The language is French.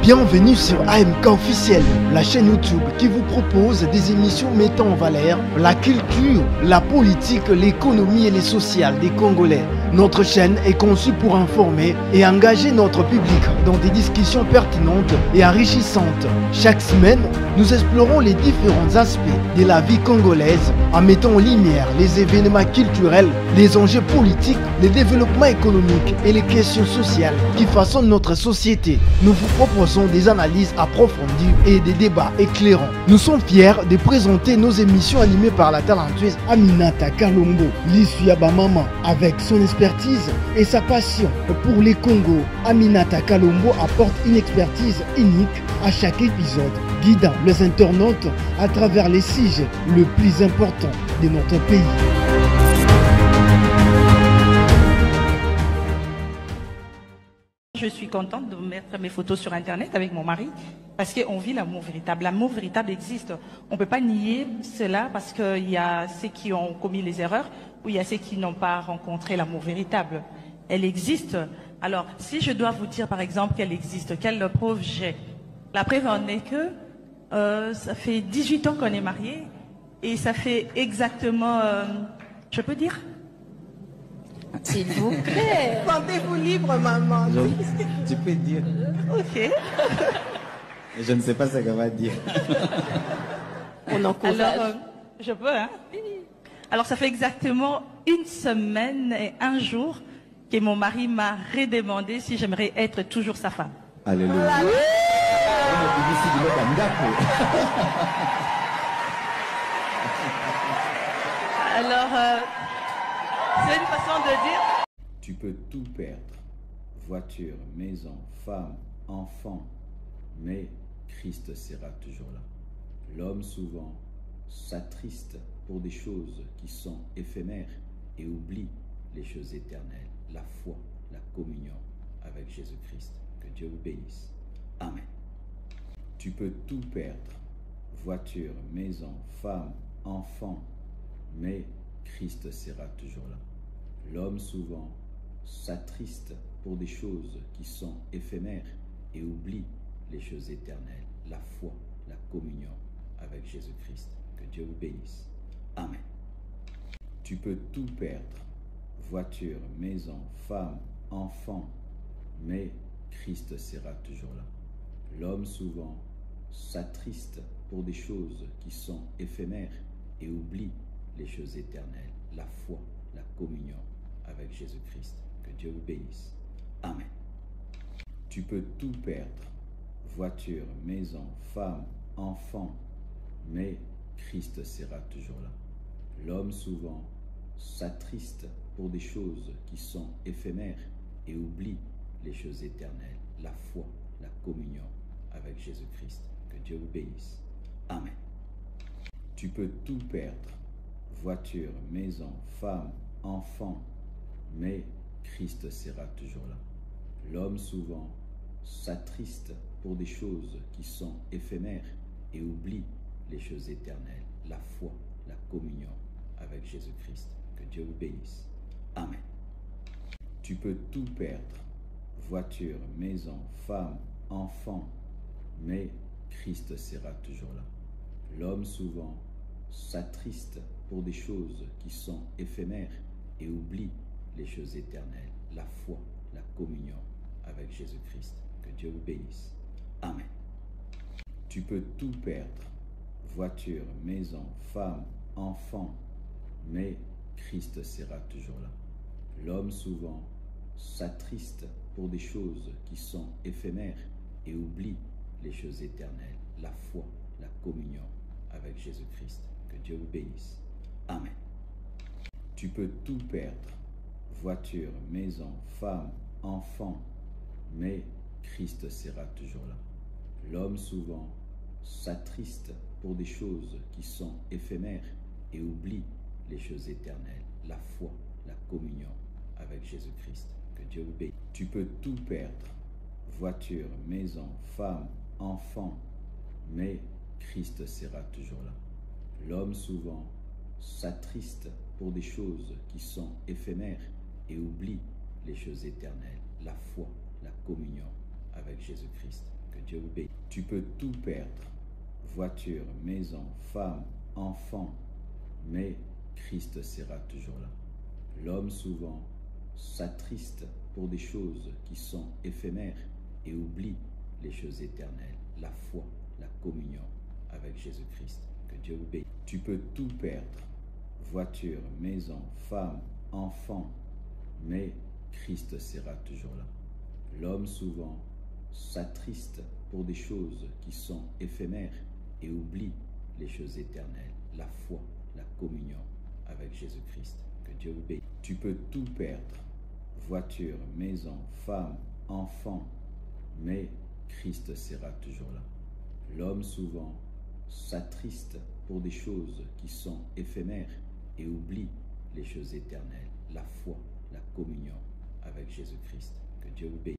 Bienvenue sur AMK Officiel, la chaîne YouTube qui vous propose des émissions mettant en valeur la culture, la politique, l'économie et les sociales des Congolais. Notre chaîne est conçue pour informer et engager notre public dans des discussions pertinentes et enrichissantes. Chaque semaine, nous explorons les différents aspects de la vie congolaise en mettant en lumière les événements culturels, les enjeux politiques, le développement économique et les questions sociales qui façonnent notre société. Nous vous proposons des analyses approfondies et des débats éclairants. Nous sommes fiers de présenter nos émissions animées par la talentueuse Aminata Kalombo, l'issue Bamama, avec son expertise et sa passion pour les Congos. Aminata Kalombo apporte une expertise unique à chaque épisode, guidant les internautes à travers les sujets les plus importants de notre pays. Je suis contente de mettre mes photos sur Internet avec mon mari parce qu'on vit l'amour véritable. L'amour véritable existe. On ne peut pas nier cela parce qu'il y a ceux qui ont commis les erreurs ou il y a ceux qui n'ont pas rencontré l'amour véritable. Elle existe. Alors, si je dois vous dire par exemple qu'elle existe, quelle preuve j'ai? La preuve en est que ça fait 18 ans qu'on est mariés et ça fait exactement, je peux dire? S'il vous plaît. Sentez-vous libre, maman. Tu peux dire. Ok. Je ne sais pas ce qu'elle va dire. On encourage. Alors, je peux, hein? Alors, ça fait exactement une semaine et un jour que mon mari m'a redemandé si j'aimerais être toujours sa femme. Alléluia. Alors, c'est une façon de dire. Tu peux tout perdre. Voiture, maison, femme, enfant. Mais Christ sera toujours là. L'homme souvent s'attriste pour des choses qui sont éphémères et oublie les choses éternelles. La foi, la communion avec Jésus-Christ. Que Dieu vous bénisse. Amen. Tu peux tout perdre. Voiture, maison, femme, enfant. Mais Christ sera toujours là. L'homme souvent s'attriste pour des choses qui sont éphémères et oublie les choses éternelles. La foi, la communion avec Jésus-Christ. Que Dieu vous bénisse. Amen. Tu peux tout perdre. Voiture, maison, femme, enfant. Mais Christ sera toujours là. L'homme souvent s'attriste pour des choses qui sont éphémères et oublie les choses éternelles. La foi, la communion avec Jésus-Christ. Que Dieu vous bénisse. Amen. Tu peux tout perdre. Voiture, maison, femme, enfant. Mais Christ sera toujours là. L'homme souvent s'attriste pour des choses qui sont éphémères et oublie les choses éternelles. La foi, la communion avec Jésus-Christ. Que Dieu vous bénisse. Amen. Tu peux tout perdre. Voiture, maison, femme, enfant. Mais Christ sera toujours là. L'homme souvent s'attriste pour des choses qui sont éphémères et oublie les choses éternelles. La foi, la communion avec Jésus-Christ. Que Dieu vous bénisse. Amen. Tu peux tout perdre. Voiture, maison, femme, enfant. Mais Christ sera toujours là. L'homme souvent s'attriste pour des choses qui sont éphémères et oublie les choses éternelles. La foi, la communion avec Jésus-Christ. Que Dieu vous bénisse. Amen. Tu peux tout perdre. Voiture, maison, femme, enfant. Mais Christ sera toujours là. L'homme souvent s'attriste pour des choses qui sont éphémères et oublie les choses éternelles. La foi, la communion avec Jésus-Christ. Que Dieu vous bénisse. Amen. Tu peux tout perdre. Voiture, maison, femme, enfant. Mais Christ sera toujours là. L'homme souvent s'attriste pour des choses qui sont éphémères et oublie les choses éternelles. La foi, la communion avec Jésus-Christ. Que Dieu vous bénisse. Tu peux tout perdre. Voiture, maison, femme, enfant. Mais Christ sera toujours là. L'homme souvent s'attriste pour des choses qui sont éphémères et oublie les choses éternelles. La foi, la communion avec Jésus-Christ. Que Dieu vous bénisse. Tu peux tout perdre, voiture, maison, femme, enfant, mais Christ sera toujours là. L'homme souvent s'attriste pour des choses qui sont éphémères et oublie les choses éternelles, la foi, la communion avec Jésus-Christ. Que Dieu vous bénisse. Tu peux tout perdre, voiture, maison, femme, enfant, mais Christ sera toujours là. L'homme souvent s'attriste pour des choses qui sont éphémères et oublie les choses éternelles, la foi, la communion avec Jésus-Christ. Que Dieu vous bénisse. Tu peux tout perdre, voiture, maison, femme, enfant, mais Christ sera toujours là. L'homme souvent s'attriste pour des choses qui sont éphémères et oublie les choses éternelles, la foi, la communion avec Jésus-Christ. Que Dieu vous bénisse.